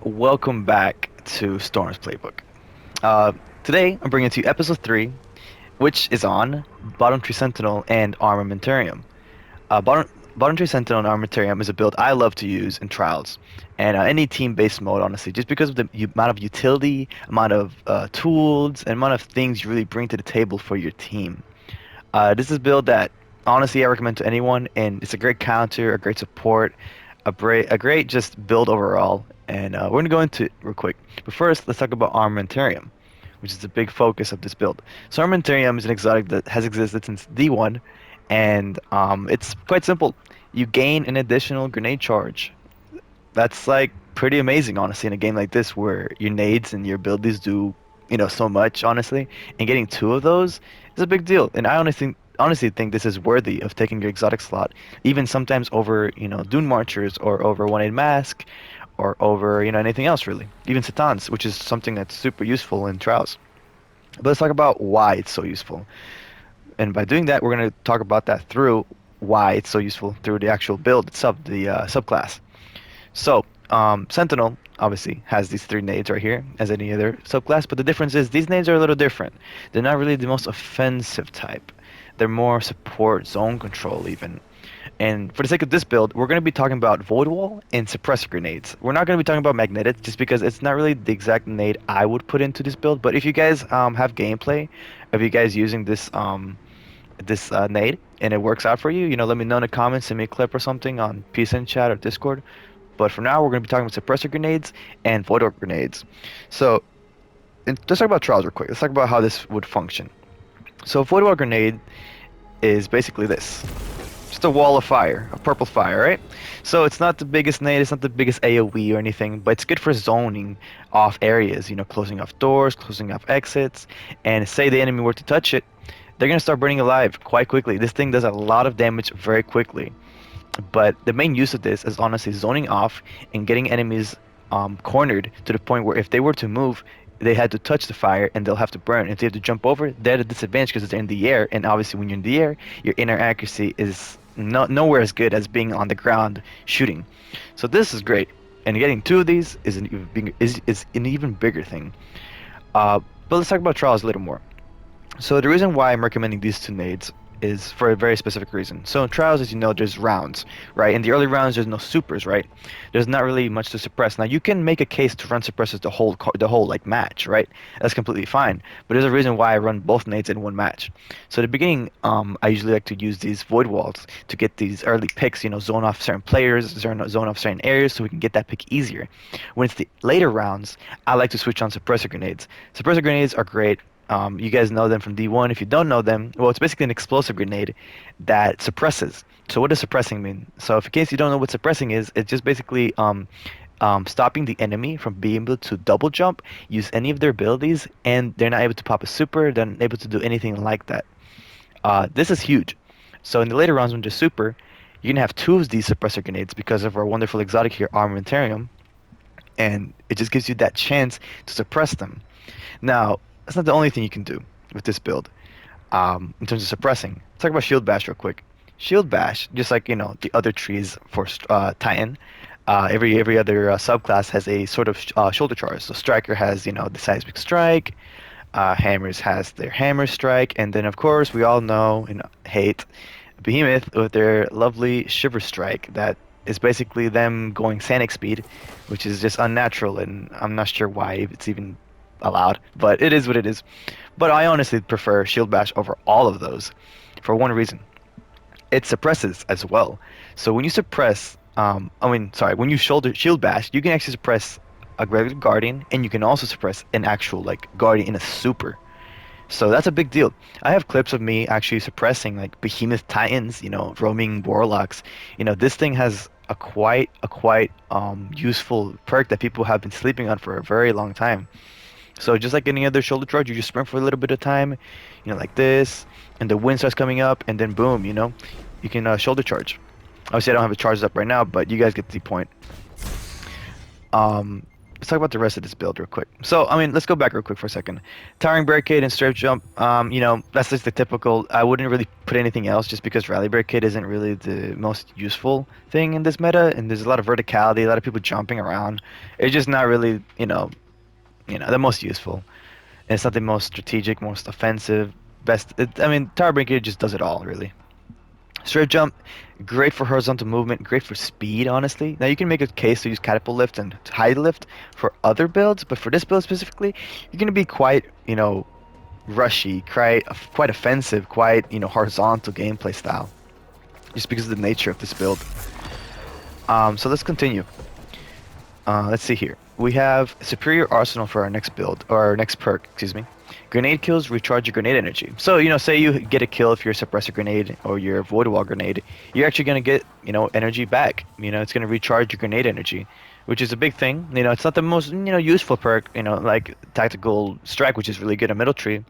welcome back to Storm's Playbook. Today, I'm bringing to you episode 3, which is on Bottom Tree Sentinel and Armamentarium. Bottom Tree Sentinel and Armamentarium is a build I love to use in trials and any team-based mode, honestly, just because of the amount of utility, amount of tools, and amount of things you really bring to the table for your team. This is a build that honestly I recommend to anyone, and it's a great counter, a great support, a great just build overall. And we're gonna go into it real quick. But first, let's talk about Armamentarium, which is the big focus of this build. So Armamentarium is an exotic that has existed since D1, and it's quite simple. You gain an additional grenade charge. That's like pretty amazing, honestly, in a game like this where your nades and your abilities do, so much, honestly. And getting two of those is a big deal. And I honestly think this is worthy of taking your exotic slot, even sometimes over, Dune Marchers or over 1-8 Mask or over, anything else really. Even Satans, which is something that's super useful in trials. But let's talk about why it's so useful. And by doing that, we're going to talk about that through why it's so useful through the actual build itself, the subclass. So, Sentinel obviously has these three nades right here, as any other subclass, but the difference is these nades are a little different. They're not really the most offensive type. They're more support, zone control even. And for the sake of this build, we're going to be talking about Void Wall and Suppressor Grenades. We're not going to be talking about Magnetic, just because it's not really the exact nade I would put into this build. But if you guys have gameplay of you guys using this nade and it works out for you, let me know in the comments, send me a clip or something on PSN chat or Discord. But for now, we're going to be talking about suppressor grenades and void orb grenades. So, let's talk about trials real quick. Let's talk about how this would function. So, a void orb grenade is basically this. Just a wall of fire, a purple fire, right? So it's not the biggest nade, it's not the biggest AoE or anything, but it's good for zoning off areas, closing off doors, closing off exits, and say the enemy were to touch it, they're going to start burning alive quite quickly. This thing does a lot of damage very quickly. But the main use of this is honestly zoning off and getting enemies cornered to the point where if they were to move, they had to touch the fire and they'll have to burn. If they have to jump over, they're at a disadvantage because they're in the air. And obviously, when you're in the air, your inner accuracy is nowhere as good as being on the ground shooting. So this is great. And getting two of these is an even bigger thing. But let's talk about trials a little more. So the reason why I'm recommending these two nades is for a very specific reason. So in trials, as you know, there's rounds, right? In the early rounds, there's no supers, right? There's not really much to suppress. Now you can make a case to run suppressors the whole like match, right? That's completely fine. But there's a reason why I run both nades in one match. So at the beginning, I usually like to use these void walls to get these early picks, zone off certain players, zone off certain areas, so we can get that pick easier. When it's the later rounds, I like to switch on suppressor grenades. Suppressor grenades are great. You guys know them from D1. If you don't know them, well, it's basically an explosive grenade that suppresses. So what does suppressing mean? So if in case you don't know what suppressing is, it's just basically stopping the enemy from being able to double jump, use any of their abilities, and they're not able to pop a super, they're not able to do anything like that. This is huge. So in the later rounds when there's super, you're going to have two of these suppressor grenades because of our wonderful exotic here, Armamentarium, and it just gives you that chance to suppress them. Now, that's not the only thing you can do with this build in terms of suppressing. Let's talk about Shield Bash real quick. Shield Bash, just like the other trees for Titan, every other subclass has a sort of shoulder charge. So Striker has the Seismic Strike, Hammers has their Hammer Strike, and then of course we all know and hate Behemoth with their lovely Shiver Strike that is basically them going Sonic speed, which is just unnatural, and I'm not sure why it's even allowed, but it is what it is. But I honestly prefer Shield Bash over all of those for one reason. It suppresses as well. So when you suppress, when you Shield Bash, you can actually suppress a regular Guardian, and you can also suppress an actual like Guardian in a super. So that's a big deal. I have clips of me actually suppressing like Behemoth Titans, roaming Warlocks. This thing has a quite useful perk that people have been sleeping on for a very long time. So just like any other shoulder charge, you just sprint for a little bit of time, like this, and the wind starts coming up, and then boom, you can shoulder charge. Obviously, I don't have it charged up right now, but you guys get the point. Let's let's talk about the rest of this build real quick. So, I mean, let's go back real quick for a second. Towering Barricade and Strafe Jump, that's just the typical. I wouldn't really put anything else just because Rally Barricade isn't really the most useful thing in this meta, and there's a lot of verticality, a lot of people jumping around. It's just not really, the most useful. And it's not the most strategic, most offensive, best. I mean, Tower Barricade just does it all, really. Straight jump, great for horizontal movement, great for speed, honestly. Now you can make a case to use catapult lift and high lift for other builds, but for this build specifically, you're going to be quite, rushy, quite offensive, quite, horizontal gameplay style, just because of the nature of this build. So let's continue. Let's see here. We have superior arsenal for our next build, or our next perk, excuse me. Grenade kills recharge your grenade energy. So, say you get a kill if you're a suppressor grenade or your avoidable grenade, you're actually going to get, energy back. It's going to recharge your grenade energy, which is a big thing. It's not the most, useful perk, like tactical strike, which is really good in middle tree.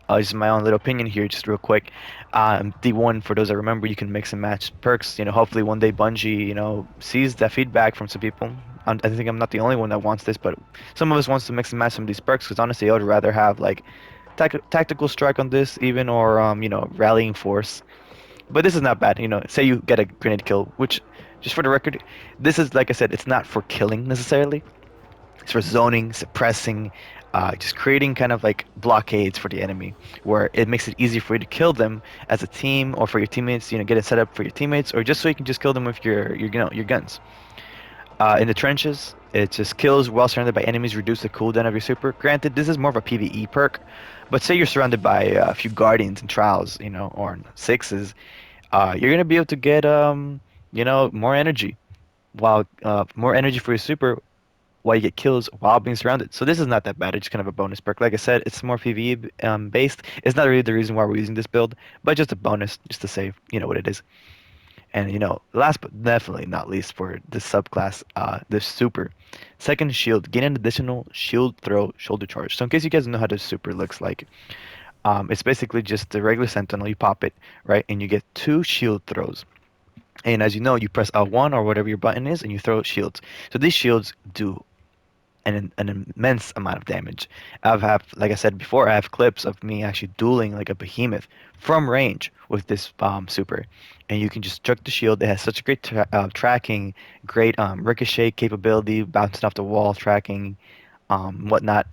This is my own little opinion here, just real quick. D1, for those that remember, you can mix and match perks. Hopefully one day Bungie, sees that feedback from some people. I think I'm not the only one that wants this, but some of us wants to mix and match some of these perks because honestly, I would rather have like tactical strike on this even, or rallying force. But this is not bad. Say you get a grenade kill, which, just for the record, this is, like I said, it's not for killing necessarily. It's for zoning, suppressing, just creating kind of like blockades for the enemy, where it makes it easy for you to kill them as a team or for your teammates. Get it set up for your teammates, or just so you can just kill them with your guns. In the trenches, it just kills while surrounded by enemies, reduce the cooldown of your super. Granted, this is more of a PvE perk, but say you're surrounded by a few guardians and trials, or sixes, you're gonna be able to get more energy, while more energy for your super while you get kills while being surrounded. So this is not that bad. It's just kind of a bonus perk. Like I said, it's more PvE based. It's not really the reason why we're using this build, but just a bonus, just to say, what it is. And last but definitely not least for this subclass, the super. Second shield, gain an additional shield throw shoulder charge. So in case you guys know how this super looks like, it's basically just the regular sentinel. You pop it, right, and you get 2 shield throws. And as you know, you press L1 or whatever your button is, and you throw shields. So these shields do an immense amount of damage. Like I said before, I have clips of me actually dueling like a behemoth from range with this super, and you can just chuck the shield. It has such a great tracking, great ricochet capability, bouncing off the wall, tracking, whatnot.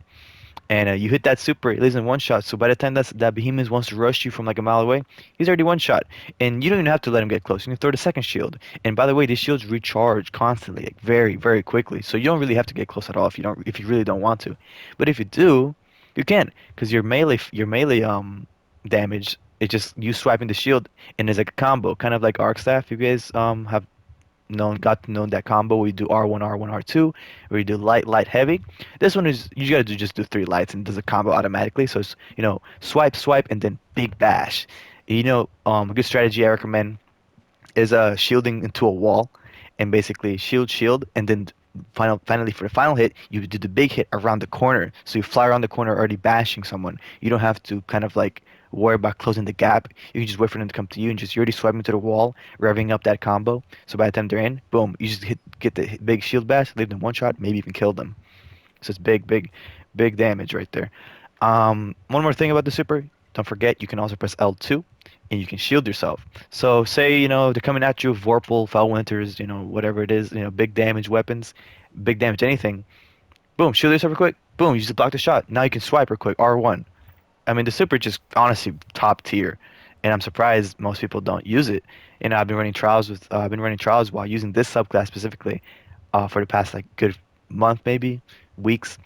And you hit that super, it leaves in one shot. So by the time that behemoth wants to rush you from like a mile away, he's already one shot. And you don't even have to let him get close. You can throw the second shield. And by the way, these shields recharge constantly, like very, very quickly. So you don't really have to get close at all if you really don't want to. But if you do, you can, because your melee damage, it's just you swiping the shield, and there's like a combo, kind of like Arc Staff. You guys have got to know that combo where you do R1, R1, R2, where you do light, light, heavy. This one is you gotta just do 3 lights and it does a combo automatically. So it's swipe, swipe, and then big bash. A good strategy I recommend is shielding into a wall, and basically shield, and then finally for the final hit, you do the big hit around the corner. So you fly around the corner already bashing someone. You don't have to kind of like worry about closing the gap. You can just wait for them to come to you and just you already swipe into the wall, revving up that combo. So by the time they're in, boom, you just get the big shield bash, leave them one shot, maybe even kill them. So it's big, big, big damage right there. One more thing about the super, don't forget you can also press L2 and you can shield yourself. So say, they're coming at you with Vorpal, Foul Winters, whatever it is, big damage weapons, big damage anything. Boom, shield yourself real quick. Boom, you just block the shot. Now you can swipe real quick, R1. I mean, the super just honestly top tier, and I'm surprised most people don't use it. I've been running trials while using this subclass specifically, for the past like good month maybe, weeks.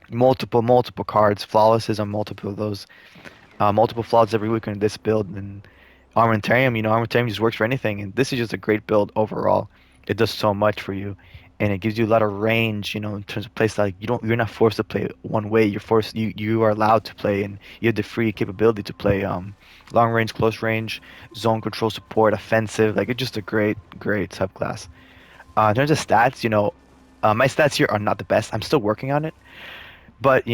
Multiple cards, flawlesses on multiple of those, multiple flaws every week in this build. And Armamentarium just works for anything, and this is just a great build overall. It does so much for you, and it gives you a lot of range, in terms of play style. You're not forced to play one way. You are allowed to play, and you have the free capability to play long range, close range, zone control support, offensive. Like, it's just a great subclass. In terms of stats, my stats here are not the best. I'm still working on it. But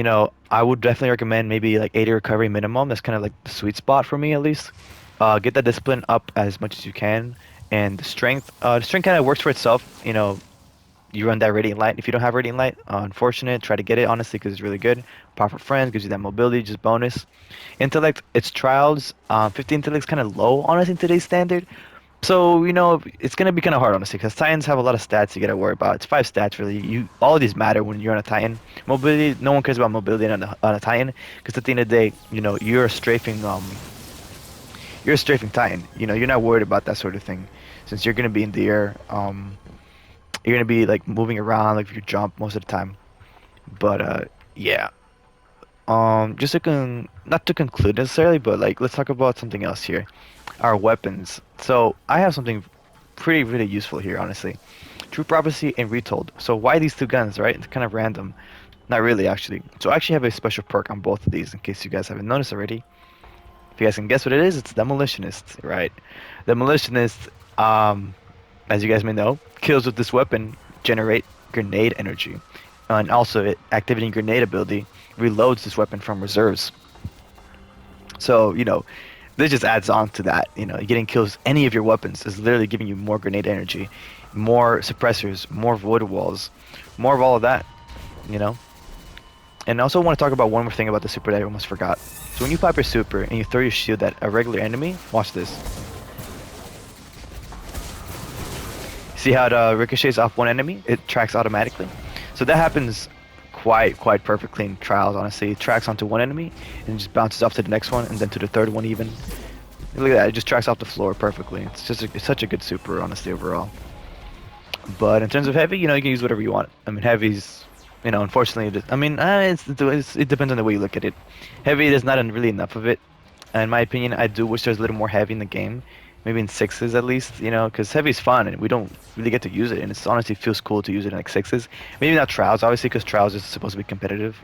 I would definitely recommend maybe like 80 recovery minimum. That's kind of like the sweet spot for me at least. Get that discipline up as much as you can, and the strength kind of works for itself. you run that Radiant Light. If you don't have Radiant Light, unfortunate, try to get it honestly because it's really good. Powerful friends gives you that mobility, just bonus. Intellect, it's trials. 50 intellect's kind of low honestly in today's standard. So, it's gonna be kind of hard honestly because Titans have a lot of stats you gotta worry about. It's 5 stats really. All of these matter when you're on a Titan. Mobility, no one cares about mobility on a Titan because at the end of the day, you're a strafing Titan. You're not worried about that sort of thing since you're gonna be in the air. You're gonna be like moving around like if you jump most of the time. But yeah. Just to not to conclude necessarily, but like let's talk about something else here. Our weapons. So I have something pretty really useful here, honestly. True Prophecy and Retold. So why these two guns, right? It's kind of random. Not really, actually. So I actually have a special perk on both of these in case you guys haven't noticed already. If you guys can guess what it is, it's Demolitionist, right? Demolitionist, as you guys may know, kills with this weapon generate grenade energy. And also, activating grenade ability reloads this weapon from reserves. So, this just adds on to that. Getting kills any of your weapons is literally giving you more grenade energy, more suppressors, more void walls, more of all of that, you know? And I also want to talk about one more thing about the super that I almost forgot. So when you pop your super and you throw your shield at a regular enemy, watch this. See how it ricochets off one enemy? It tracks automatically. So that happens quite perfectly in trials, honestly. It tracks onto one enemy and just bounces off to the next one and then to the third one even. Look at that, it just tracks off the floor perfectly. It's such a good super, honestly, overall. But in terms of heavy, you can use whatever you want. I mean, heavy's, unfortunately, I mean, it depends on the way you look at it. Heavy, there's not really enough of it. In my opinion, I do wish there's a little more heavy in the game. Maybe in sixes at least, because heavy's fun and we don't really get to use it. And it's honestly feels cool to use it in like sixes. Maybe not trials, obviously, because trials is supposed to be competitive.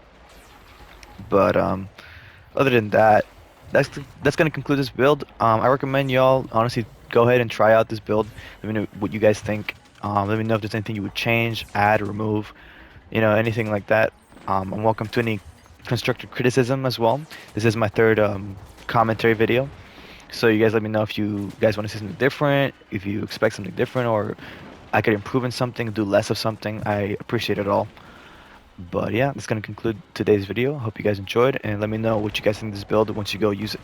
But other than that, that's gonna conclude this build. I recommend y'all honestly go ahead and try out this build. Let me know what you guys think. Let me know if there's anything you would change, add, remove, anything like that. I'm welcome to any constructive criticism as well. This is my third commentary video, so you guys let me know if you guys want to see something different, if you expect something different, or I could improve in something, do less of something. I appreciate it all. But yeah, that's gonna conclude today's video. Hope you guys enjoyed, and let me know what you guys think of this build once you go use it.